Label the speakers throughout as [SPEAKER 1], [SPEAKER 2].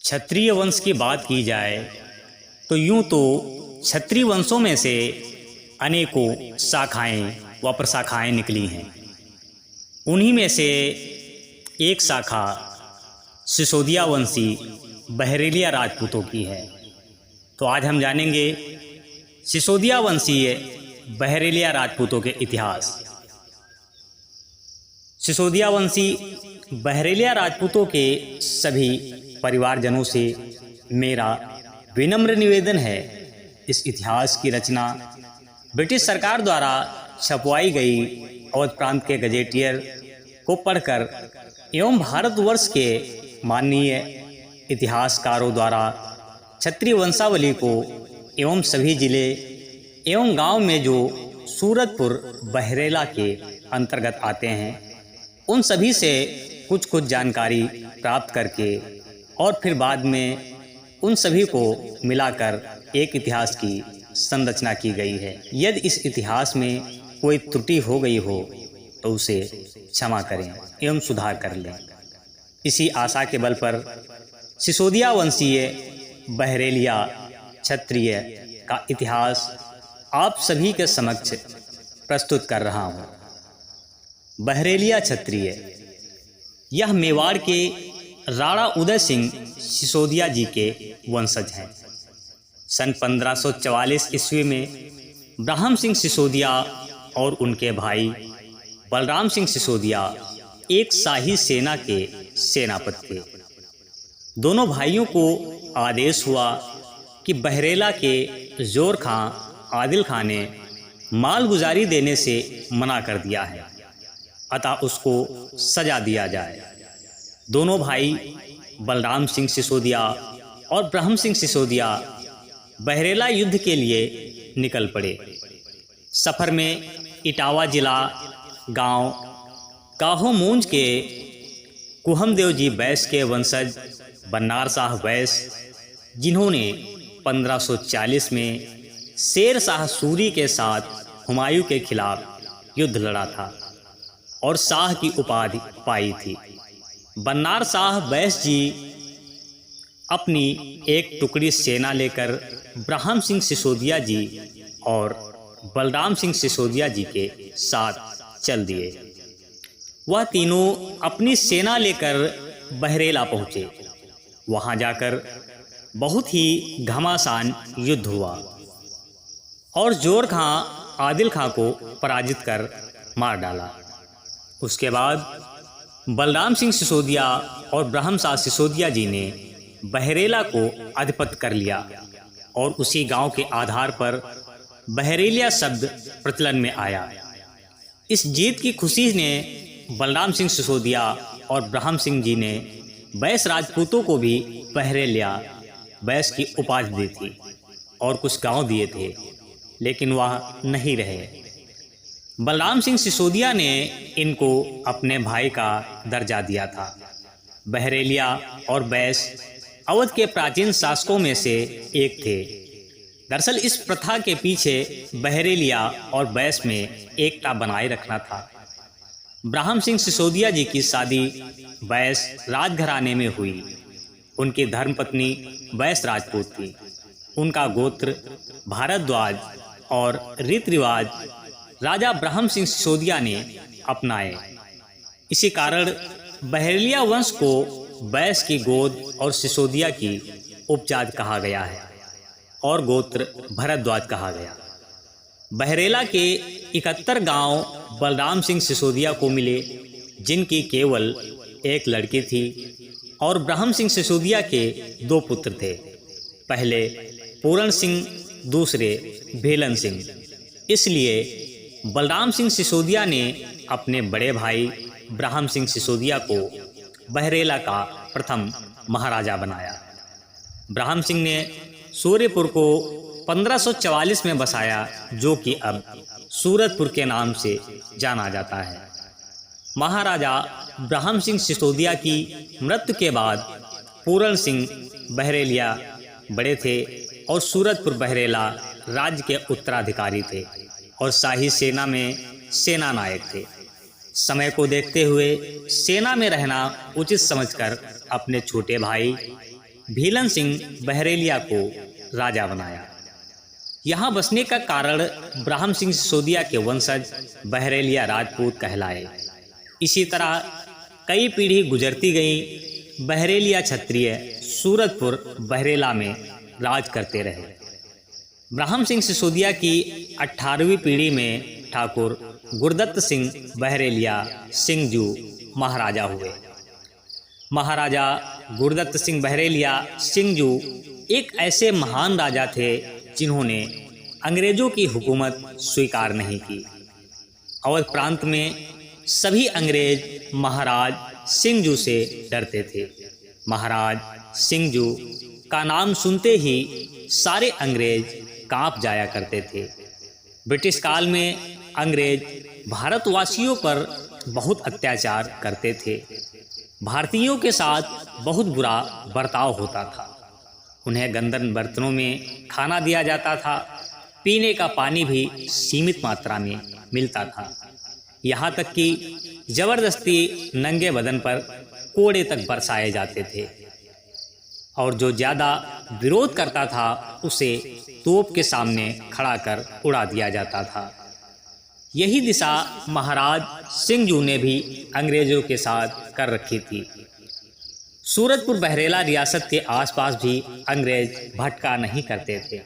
[SPEAKER 1] क्षत्रिय वंश की बात की जाए तो यूं तो क्षत्रिय वंशों में से अनेकों शाखाएं व प्रशाखाएं निकली हैं। उन्हीं में से एक शाखा सिसोदिया वंशी बहरेलिया राजपूतों की है। तो आज हम जानेंगे सिसोदिया वंशीय बहरेलिया राजपूतों के इतिहास। सिसोदिया वंशी बहरेलिया राजपूतों के सभी परिवारजनों से मेरा विनम्र निवेदन है, इस इतिहास की रचना ब्रिटिश सरकार द्वारा छपवाई गई अवध प्रांत के गजेटियर को पढ़कर एवं भारतवर्ष के माननीय इतिहासकारों द्वारा क्षत्रिय वंशावली को एवं सभी जिले एवं गांव में जो सूरतपुर बहरेला के अंतर्गत आते हैं उन सभी से कुछ कुछ जानकारी प्राप्त करके और फिर बाद में उन सभी को मिलाकर एक इतिहास की संरचना की गई है। यदि इस इतिहास में कोई त्रुटि हो गई हो तो उसे क्षमा करें एवं सुधार कर लें। इसी आशा के बल पर सिसोदिया वंशीय बहरेलिया क्षत्रिय का इतिहास आप सभी के समक्ष प्रस्तुत कर रहा हूँ। बहरेलिया क्षत्रिय यह मेवाड़ के राणा उदय सिंह सिसोदिया जी के वंशज हैं। सन 1544 ईस्वी में ब्रह्म सिंह सिसोदिया और उनके भाई बलराम सिंह सिसोदिया एक शाही सेना के सेनापति थे। दोनों भाइयों को आदेश हुआ कि बहरेला के जोर खां आदिल खां ने मालगुजारी देने से मना कर दिया है, अतः उसको सजा दिया जाए। दोनों भाई बलराम सिंह सिसोदिया और ब्रह्म सिंह सिसोदिया बहरेला युद्ध के लिए निकल पड़े। सफ़र में इटावा जिला गांव काहोमूंज के कुहमदेव जी बैस के वंशज बन्नार शाह बैस, जिन्होंने 1540 में शेर शाह सूरी के साथ हुमायूं के खिलाफ युद्ध लड़ा था और शाह की उपाधि पाई थी। बन्नार शाह बैस जी अपनी एक टुकड़ी सेना लेकर ब्रह्म सिंह सिसोदिया जी और बलराम सिंह सिसोदिया जी के साथ चल दिए। वह तीनों अपनी सेना लेकर बहरेला पहुँचे। वहाँ जाकर बहुत ही घमासान युद्ध हुआ और जोर खां आदिल खां को पराजित कर मार डाला। उसके बाद बलराम सिंह सिसोदिया और ब्रह्म शाह सिसोदिया जी ने बहरेला को अधिपत कर लिया और उसी गांव के आधार पर बहरेलिया शब्द प्रचलन में आया। इस जीत की खुशी ने बलराम सिंह सिसोदिया और ब्रह्म सिंह जी ने बैस राजपूतों को भी बहरेलिया बैस की उपाधि दी थी और कुछ गांव दिए थे, लेकिन वह नहीं रहे। बलराम सिंह सिसोदिया ने इनको अपने भाई का दर्जा दिया था। बहरेलिया और बैस अवध के प्राचीन शासकों में से एक थे। दरअसल इस प्रथा के पीछे बहरेलिया और बैस में एकता बनाए रखना था। ब्रह्म सिंह सिसोदिया जी की शादी बैस राजघराने में हुई। उनकी धर्मपत्नी बैस राजपूत थी। उनका गोत्र भारद्वाज और रीति रिवाज राजा ब्रह्म सिंह सिसोदिया ने अपनाए। इसी कारण बहरेलिया वंश को बैस की गोद और सिसोदिया की उपजात कहा गया है और गोत्र भरद्वाज कहा गया। बहरेला के 71 गांव बलराम सिंह सिसोदिया को मिले, जिनकी केवल एक लड़की थी और ब्रह्म सिंह सिसोदिया के 2 पुत्र थे, पहले पूरण सिंह, दूसरे भेलन सिंह। इसलिए बलराम सिंह सिसोदिया ने अपने बड़े भाई ब्रह्म सिंह सिसोदिया को बहरेला का प्रथम महाराजा बनाया। ब्रह्म सिंह ने सूर्यपुर को 1544 में बसाया, जो कि अब सूरतपुर के नाम से जाना जाता है। महाराजा ब्रह्म सिंह सिसोदिया की मृत्यु के बाद पूरण सिंह बहरेलिया बड़े थे और सूरतपुर बहरेला राज्य के उत्तराधिकारी थे और शाही सेना में सेना नायक थे। समय को देखते हुए सेना में रहना उचित समझकर अपने छोटे भाई भीलन सिंह बहरेलिया को राजा बनाया। यहाँ बसने का कारण ब्रह्म सिंह सिसोदिया के वंशज बहरेलिया राजपूत कहलाए। इसी तरह कई पीढ़ी गुजरती गई। बहरेलिया क्षत्रिय सूरतपुर बहरेला में राज करते रहे। ब्रह्म सिंह सिसोदिया की 18वीं पीढ़ी में ठाकुर गुरदत्त सिंह बहरेलिया सिंहजू महाराजा हुए। महाराजा गुरदत्त सिंह बहरेलिया सिंहजू एक ऐसे महान राजा थे जिन्होंने अंग्रेजों की हुकूमत स्वीकार नहीं की। अवध प्रांत में सभी अंग्रेज महाराज सिंहजू से डरते थे। महाराज सिंहजू का नाम सुनते ही सारे अंग्रेज कांप जाया करते थे। ब्रिटिश काल में अंग्रेज भारतवासियों पर बहुत अत्याचार करते थे। भारतीयों के साथ बहुत बुरा बर्ताव होता था। उन्हें गंदन बर्तनों में खाना दिया जाता था। पीने का पानी भी सीमित मात्रा में मिलता था। यहाँ तक कि जबरदस्ती नंगे बदन पर कोड़े तक बरसाए जाते थे और जो ज़्यादा विरोध करता था उसे तोप के सामने खड़ा कर उड़ा दिया जाता था। यही दिशा महाराज सिंहजू ने भी अंग्रेजों के साथ कर रखी थी। सूरतपुर बहरेला रियासत के आसपास भी अंग्रेज भटका नहीं करते थे,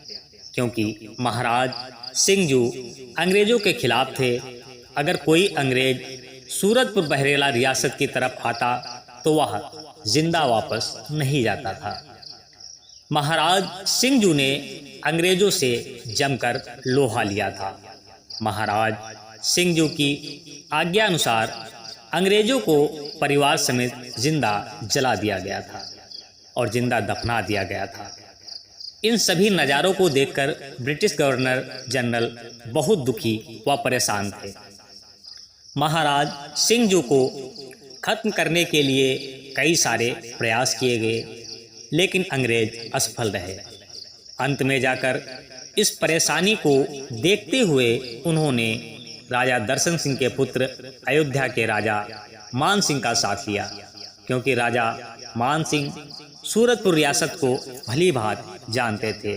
[SPEAKER 1] क्योंकि महाराज सिंहजू अंग्रेजों के खिलाफ थे। अगर कोई अंग्रेज सूरतपुर बहरेला रियासत की तरफ आता तो वह जिंदा वापस नहीं जाता था। महाराज सिंहजू ने अंग्रेजों से जमकर लोहा लिया था। महाराज सिंहजू की आज्ञा अनुसार अंग्रेजों को परिवार समेत जिंदा जला दिया गया था और जिंदा दफना दिया गया था। इन सभी नज़ारों को देखकर ब्रिटिश गवर्नर जनरल बहुत दुखी व परेशान थे। महाराज सिंहजू को खत्म करने के लिए कई सारे प्रयास किए गए, लेकिन अंग्रेज असफल रहे। अंत में जाकर इस परेशानी को देखते हुए उन्होंने राजा दर्शन सिंह के पुत्र अयोध्या के राजा मान सिंह का साथ लिया, क्योंकि राजा मान सिंह सूरतपुर रियासत को भली भांति जानते थे।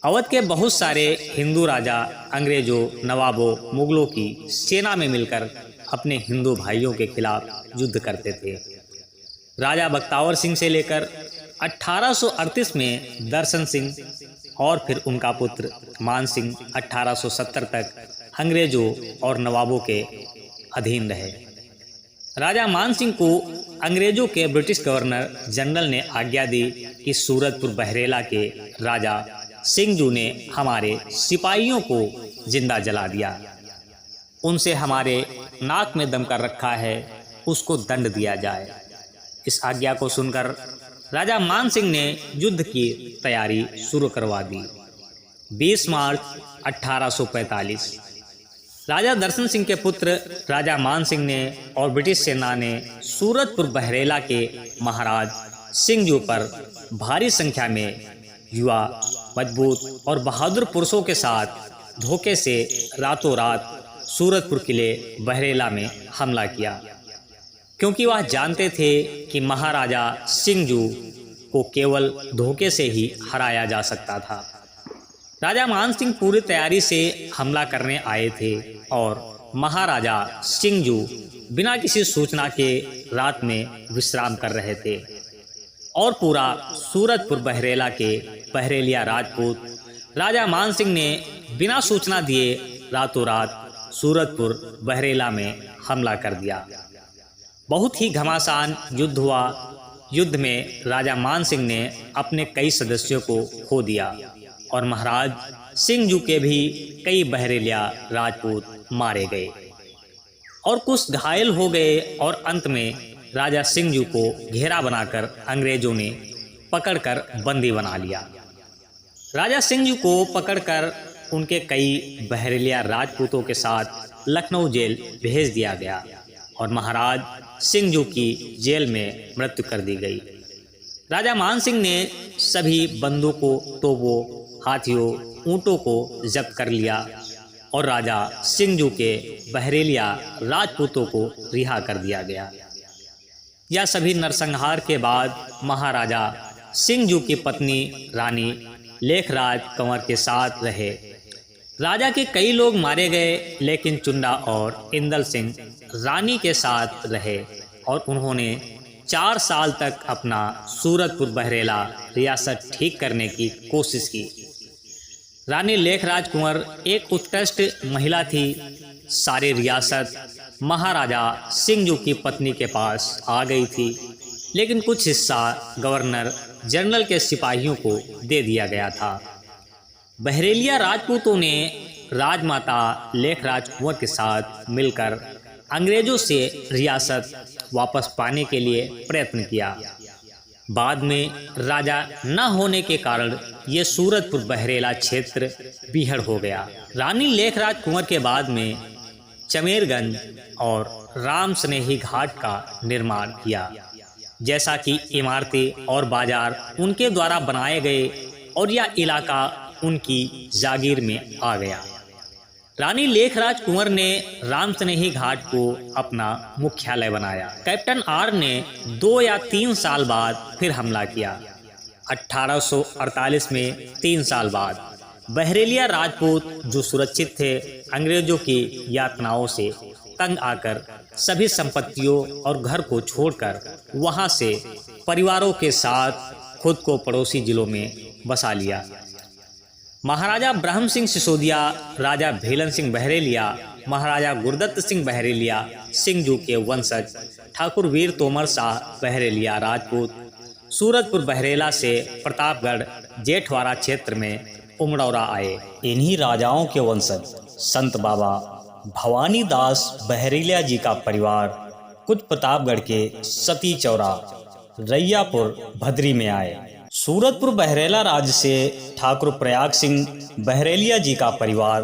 [SPEAKER 1] अवध के बहुत सारे हिंदू राजा अंग्रेजों, नवाबों, मुगलों की सेना में मिलकर अपने हिंदू भाइयों के खिलाफ युद्ध करते थे। राजा बख्तावर सिंह से लेकर 1838 में दर्शन सिंह और फिर उनका पुत्र मान सिंह 1870 तक अंग्रेजों और नवाबों के अधीन रहे। राजा मान सिंह को अंग्रेजों के ब्रिटिश गवर्नर जनरल ने आज्ञा दी कि सूरतपुर बहरेला के राजा सिंहजू ने हमारे सिपाहियों को जिंदा जला दिया, उनसे हमारे नाक में दम कर रखा है, उसको दंड दिया जाए। इस आज्ञा को सुनकर राजा मान सिंह ने युद्ध की तैयारी शुरू करवा दी। 20 मार्च 1845 राजा दर्शन सिंह के पुत्र राजा मान सिंह ने और ब्रिटिश सेना ने सूरतपुर बहरेला के महाराज सिंहजू पर भारी संख्या में युवा, मजबूत और बहादुर पुरुषों के साथ धोखे से रातों रात सूरतपुर किले बहरेला में हमला किया, क्योंकि वह जानते थे कि महाराजा सिंहजू को केवल धोखे से ही हराया जा सकता था। राजा मान सिंह पूरी तैयारी से हमला करने आए थे और महाराजा सिंहजू बिना किसी सूचना के रात में विश्राम कर रहे थे और पूरा सूरतपुर बहरेला के बहरेलिया राजपूत राजा मान सिंह ने बिना सूचना दिए रातों रात सूरतपुर बहरेला में हमला कर दिया। बहुत ही घमासान युद्ध हुआ। युद्ध में राजा मान सिंह ने अपने कई सदस्यों को खो दिया और महाराज सिंहजू के भी कई बहरेलिया राजपूत मारे गए और कुछ घायल हो गए और अंत में राजा सिंहजू को घेरा बनाकर अंग्रेजों ने पकड़कर बंदी बना लिया। राजा सिंहजू को पकड़कर उनके कई बहरेलिया राजपूतों के साथ लखनऊ जेल भेज दिया गया और महाराज सिंहजू की जेल में मृत्यु कर दी गई। राजा मान सिंह ने सभी बंदूकों, तोपों, हाथियों, ऊंटों को जब्त कर लिया और राजा सिंहजू के बहरेलिया राजपूतों को रिहा कर दिया गया। यह सभी नरसंहार के बाद महाराजा सिंहजू की पत्नी रानी लेखराज कंवर के साथ रहे। राजा के कई लोग मारे गए, लेकिन चुंडा और इंदल सिंह रानी के साथ रहे और उन्होंने 4 साल तक अपना सूरतपुर बहरेला रियासत ठीक करने की कोशिश की। रानी लेखराज कुंवर एक उत्कृष्ट महिला थी। सारी रियासत महाराजा सिंहजू की पत्नी के पास आ गई थी, लेकिन कुछ हिस्सा गवर्नर जनरल के सिपाहियों को दे दिया गया था। बहरेलिया राजपूतों ने राजमाता लेखराज कुंवर के साथ मिलकर अंग्रेजों से रियासत वापस पाने के लिए प्रयत्न किया। बाद में राजा न होने के कारण ये सूरतपुर बहरेला क्षेत्र बीहड़ हो गया। रानी लेखराज कुंवर के बाद में चमेरगंज और राम स्नेही घाट का निर्माण किया, जैसा कि इमारतें और बाजार उनके द्वारा बनाए गए और यह इलाका उनकी जागीर में आ गया। रानी लेखराज कुंवर ने राम स्नेही घाट को अपना मुख्यालय बनाया। कैप्टन आर ने 2 या 3 साल बाद फिर हमला किया। 1848 में 3 साल बाद बहरेलिया राजपूत जो सुरक्षित थे, अंग्रेजों की यातनाओं से तंग आकर सभी संपत्तियों और घर को छोड़कर वहां से परिवारों के साथ खुद को पड़ोसी जिलों में बसा लिया। महाराजा ब्रह्म सिंह सिसोदिया, राजा भेलन सिंह बहरेलिया, महाराजा गुरदत्त सिंह बहरेलिया, सिंहजू के वंशज ठाकुर वीर तोमर शाह बहरेलिया राजपूत सूरतपुर बहरेला से प्रतापगढ़ जेठवाड़ा क्षेत्र में उमड़ौरा आए। इन्हीं राजाओं के वंशज संत बाबा भवानी दास बहरेलिया जी का परिवार कुछ प्रतापगढ़ के सती चौरा रैयापुर भद्री में आए। सूरतपुर बहरेला राज्य से ठाकुर प्रयाग सिंह बहरेलिया जी का परिवार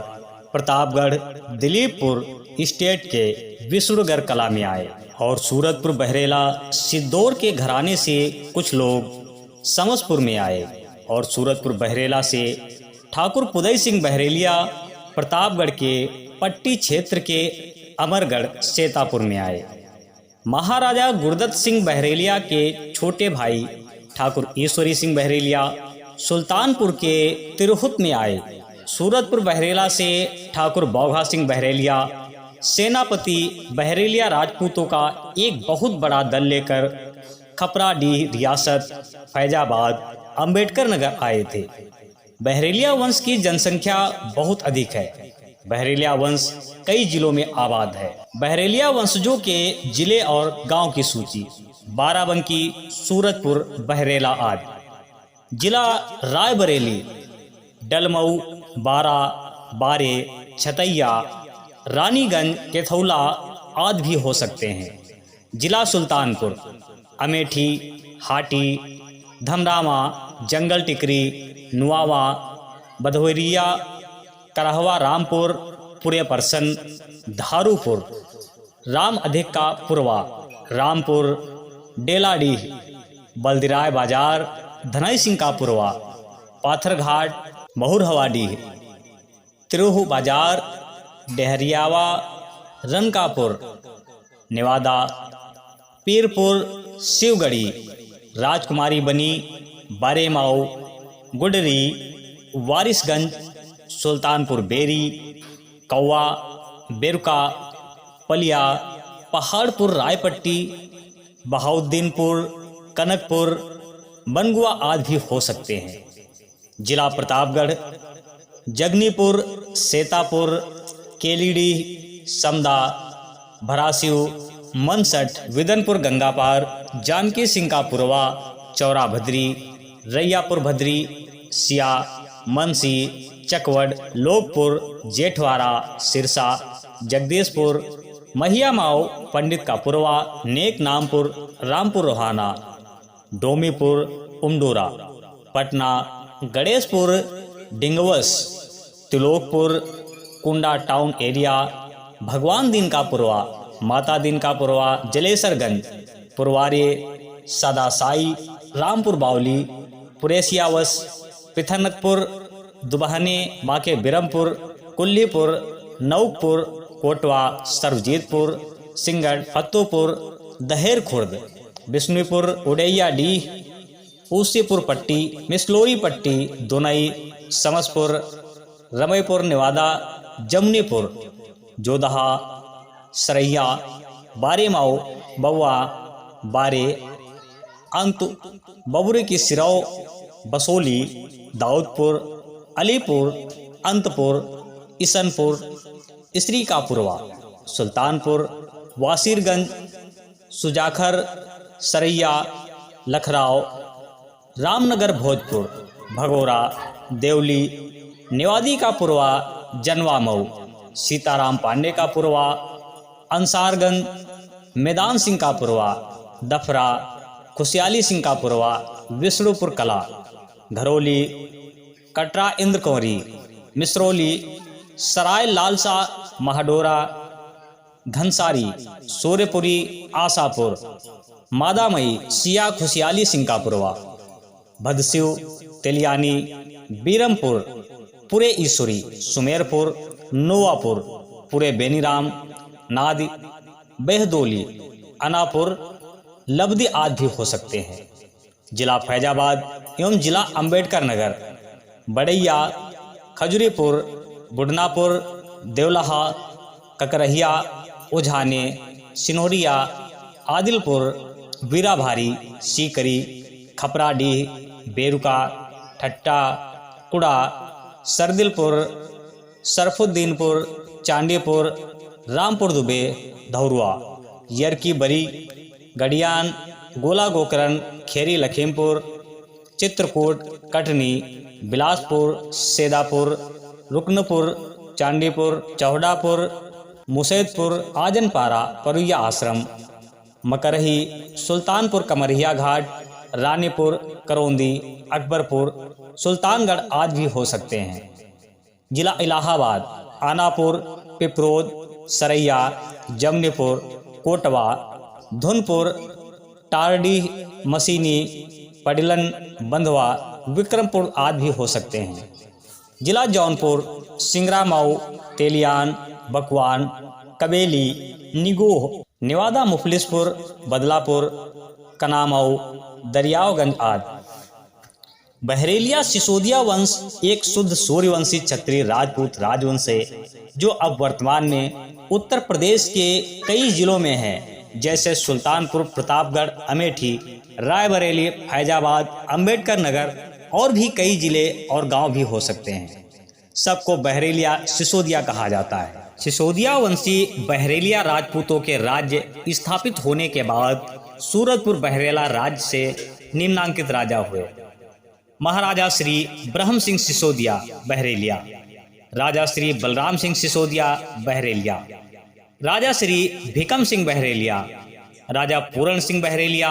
[SPEAKER 1] प्रतापगढ़ दिलीपपुर स्टेट के विष्णुगढ़ कला में आए और सूरतपुर बहरेला सिद्धौर के घराने से कुछ लोग समसपुर में आए और सूरतपुर बहरेला से ठाकुर पुदई सिंह बहरेलिया प्रतापगढ़ के पट्टी क्षेत्र के अमरगढ़ सेतापुर में आए। महाराजा गुरदत्त सिंह बहरेलिया के छोटे भाई ठाकुर ईश्वरी सिंह बहरेलिया सुल्तानपुर के तिरहुत में आए। सूरतपुर बहरेला से ठाकुर बौघा सिंह बहरेलिया सेनापति बहरेलिया राजपूतों का एक बहुत बड़ा दल लेकर खपराडीह रियासत फैजाबाद अंबेडकर नगर आए थे। बहरेलिया वंश की जनसंख्या बहुत अधिक है। बहरेलिया वंश कई जिलों में आबाद है। बहरेलिया वंशजों के जिले और गांव की सूची: बाराबंकी, सूरतपुर बहरेला आदि। जिला रायबरेली, डलमऊ, बारा, बारे, छतैया, रानीगंज, केथौला आदि भी हो सकते हैं। जिला सुल्तानपुर, अमेठी, हाटी, धमरामा, जंगल टिकरी, नुआवा, भदौरिया, करहवा, रामपुर, पुरे परसन, धारूपुर, राम अधिक का पुरवा, रामपुर, डेलाडीह, बल्दिराय बाजार, धनई सिंह का पुरवा, पाथरघाट, महुरहवाडीह, तिरुहु बाजार, डेहरियावा, रनकापुर, नेवादा, पीरपुर, शिवगढ़ी, राजकुमारी बनी, बारेमाऊ, गुडरी, वारिसगंज, सुल्तानपुर बेरी, कौवा, बेरुका, पलिया, पहाड़पुर, रायपट्टी, बहाउद्दीनपुर, कनकपुर, बनगुआ आदि भी हो सकते हैं। जिला प्रतापगढ़, जगनीपुर, सेतापुर, केलीडीह, समदा, भरासिव, मनसठ, विदनपुर, गंगापार, जानकी सिंह का पुरवा, चौरा भद्री, रैयापुर भद्री, सिया, मनसी, चकवड, लोकपुर, जेठवाड़ा, सिरसा, जगदीशपुर, महियामाओ, पंडित का पुरवा, नेक नामपुर, रामपुर रोहाना, डोमीपुर, उमडोरा, पटना, गणेशपुर, डिंगवस, तिलोकपुर, कुंडा टाउन एरिया, भगवान दीन का पुरवा, माता दीन का पुरवा, जलेसरगंज, पुरवारे, सदासाई, रामपुर बावली, पुरेसियावस, पिथनकपुर, दुबहने, बाके बिरमपुर, कुल्लीपुर, नौकपुर, कोटवा, सर्वजीतपुर, सिंगड़, फत्तोपुर, दहेर खुर्द, बिष्णुपुर, उड़ैया डीह, ऊसीपुर पट्टी, मिसलोरी पट्टी, दोनई, समसपुर, रमईपुर, नेवादा, जमुनीपुर, जोदहा, सरैया, बारेमाऊ, बउआ, बारे, अंत, बबुरी की सिरौ, बसोली, दाऊदपुर, अलीपुर, अंतपुर, ईसनपुर, श्रीकापुरवा, सुल्तानपुर, वासीरगंज, सुजाखर, सरैया, लखराव, रामनगर, भोजपुर, भगोरा, देवली, नेवादी का पुरवा, जनवा मऊ, सीताराम पांडे का पुरवा, अंसारगंज, मैदान सिंह का पुरवा, दफरा, खुशहाली सिंह का पुरवा, विष्णुपुर कला, घरौली, कटरा इंद्र कंवरी, मिसरौली, सराय लालसा, महाडोरा, घनसारी, सूर्यपुरी, आशापुर, मादामई, सिया खुशहाली सिंह का पुरवा, भदसिव, तेलियानी, बीरमपुर, पुरे ईश्वरी, सुमेरपुर, नोवापुर, पुरे बेनीराम, नादी, बेहदोली, अनापुर, लब्दी आदि भी हो सकते हैं। जिला फैजाबाद एवं जिला अंबेडकर नगर, बड़ैया, खजुरीपुर, बुडनापुर, देवलाहा, ककरहिया, उझाने, सिनोरिया, आदिलपुर, वीराभारी, सीकरी, खपराडीह, बेरुका, ठट्टा, कुड़ा, सरदिलपुर, सरफुद्दीनपुर, चांदीपुर, रामपुर दुबे, धौरुआ, यरकी बरी, गडियान, गोला गोकरण, खेरी लखीमपुर, चित्रकूट, कटनी, बिलासपुर, सेदापुर, रुकनपुर, चांदीपुर, चौहडापुर, मुसैदपुर, आजनपारा, परुया आश्रम, मकरही, सुल्तानपुर, कमरिया घाट, रानीपुर, करौंदी, अकबरपुर, सुल्तानगढ़ आदि भी हो सकते हैं। जिला इलाहाबाद, आनापुर, पिपरोद, सरैया, जमनीपुर, कोटवा, धुनपुर, टारडीह, मसीनी, पडिलन, बंधवा, विक्रमपुर आदि भी हो सकते हैं। जिला जौनपुर, सिंगरामऊ, तेलियान, बकवान, कबेली, निगोह, नेवादा, मुफलिसपुर, बदलापुर, कनामऊ, दरियावगंज आदि। बहरेलिया सिसोदिया वंश एक शुद्ध सूर्यवंशी क्षत्रिय राजपूत राजवंश है जो अब वर्तमान में उत्तर प्रदेश के कई जिलों में है, जैसे सुल्तानपुर, प्रतापगढ़, अमेठी, रायबरेली, फैजाबाद, अंबेडकर नगर और भी कई जिले और गांव भी हो सकते हैं। सबको बहरेलिया सिसोदिया कहा जाता है। सिसोदिया वंशी बहरेलिया राजपूतों के राज्य स्थापित होने के बाद सूरजपुर बहरेला राज्य से निम्नांकित राजा हुए। महाराजा श्री ब्रह्म सिंह सिसोदिया बहरेलिया, राजा श्री बलराम सिंह सिसोदिया बहरेलिया, राजा श्री भिकम सिंह बहरेलिया, राजा पूरण सिंह बहरेलिया,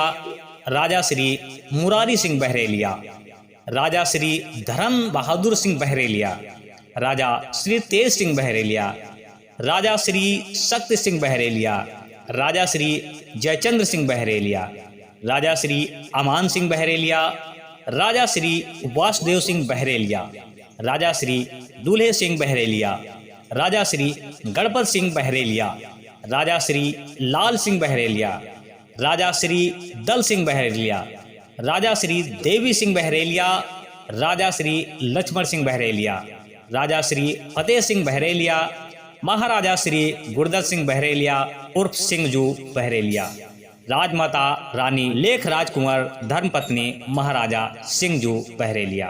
[SPEAKER 1] राजा श्री मुरारी सिंह बहरेलिया, राजा श्री धर्म बहादुर सिंह बहरेलिया, राजा श्री तेज सिंह बहरेलिया, राजा श्री शक्ति सिंह बहरेलिया, राजा श्री जयचंद्र सिंह बहरेलिया, राजा श्री अमान सिंह बहरेलिया, राजा श्री वासुदेव सिंह बहरेलिया, राजा श्री दूल्हे सिंह बहरेलिया, राजा श्री गणपत सिंह बहरेलिया, राजा श्री लाल सिंह बहरेलिया, राजा श्री दल सिंह बहरेलिया, राजा श्री देवी सिंह बहरेलिया, राजा श्री लक्ष्मण सिंह बहरेलिया, राजा श्री फतेह सिंह बहरेलिया, महाराजा श्री गुरदत्त सिंह बहरेलिया उर्फ सिंहजू बहरेलिया, राजमाता रानी लेख राजकुंवर धर्मपत्नी महाराजा सिंहजू बहरेलिया,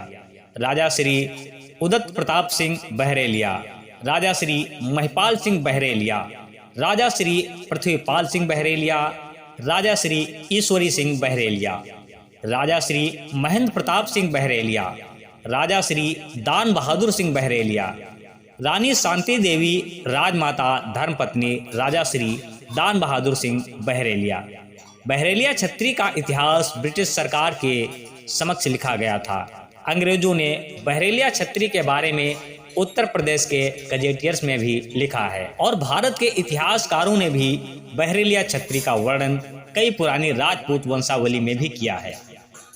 [SPEAKER 1] राजा श्री उदत प्रताप सिंह बहरेलिया, राजा श्री महिपाल सिंह बहरेलिया, राजा श्री पृथ्वीपाल सिंह बहरेलिया, राजा श्री ईश्वरी सिंह बहरेलिया, राजा श्री महेंद्र प्रताप सिंह बहरेलिया, राजा श्री दान बहादुर सिंह बहरेलिया, रानी शांति देवी राजमाता धर्मपत्नी राजा श्री दान बहादुर सिंह बहरेलिया। बहरेलिया छत्री का इतिहास ब्रिटिश सरकार के समक्ष लिखा गया था। अंग्रेजों ने बहरेलिया छत्री के बारे में उत्तर प्रदेश के गजेटियर्स में भी लिखा है और भारत के इतिहासकारों ने भी बहरेलिया छत्री का वर्णन कई पुरानी राजपूत वंशावली में भी किया है।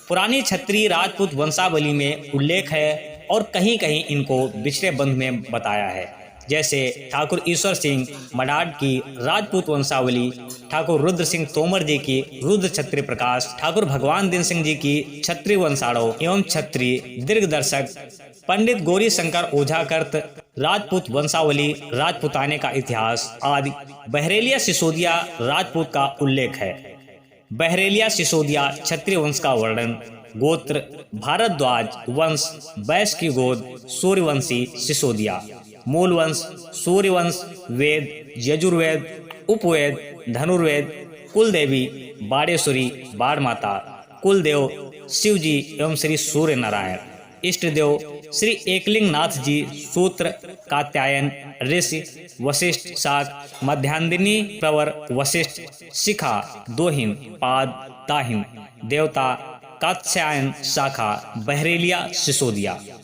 [SPEAKER 1] पुरानी छत्री राजपूत वंशावली में उल्लेख है और कहीं कहीं इनको बिछड़े बंध में बताया है। जैसे ठाकुर ईश्वर सिंह मडाड की राजपूत वंशावली, ठाकुर रुद्र सिंह तोमर जी की रुद्र क्षत्रिय प्रकाश, ठाकुर भगवान दिन सिंह जी की क्षत्रिय वंशाड़ो एवं क्षत्रिय दीर्घदर्शक, पंडित गौरी शंकर ओझाकर्त राजपूत वंशावली, राजपूताने का इतिहास आदि बहरेलिया सिसोदिया राजपूत का उल्लेख है। बहरेलिया सिसोदिया क्षत्रिय वंश का वर्णन। गोत्र भारद्वाज वंश, बैस की गोद, सूर्यवंशी सिसोदिया। मूल वंश सूर्यवंश, वेद यजुर्वेद, उपवेद धनुर्वेद, कुलदेवी बाड़ेश्वरी बाड़ माता, कुलदेव शिवजी एवं श्री सूर्य नारायण, इष्ट देव श्री एकलिंग नाथ जी, सूत्र कात्यायन ऋषि, वशिष्ठ शाक, मध्यांदिनी प्रवर वशिष्ठ, शिखा दोहिन, पाद ताहिन, देवता कात्यायन, शाखा बहरेलिया सिसोदिया।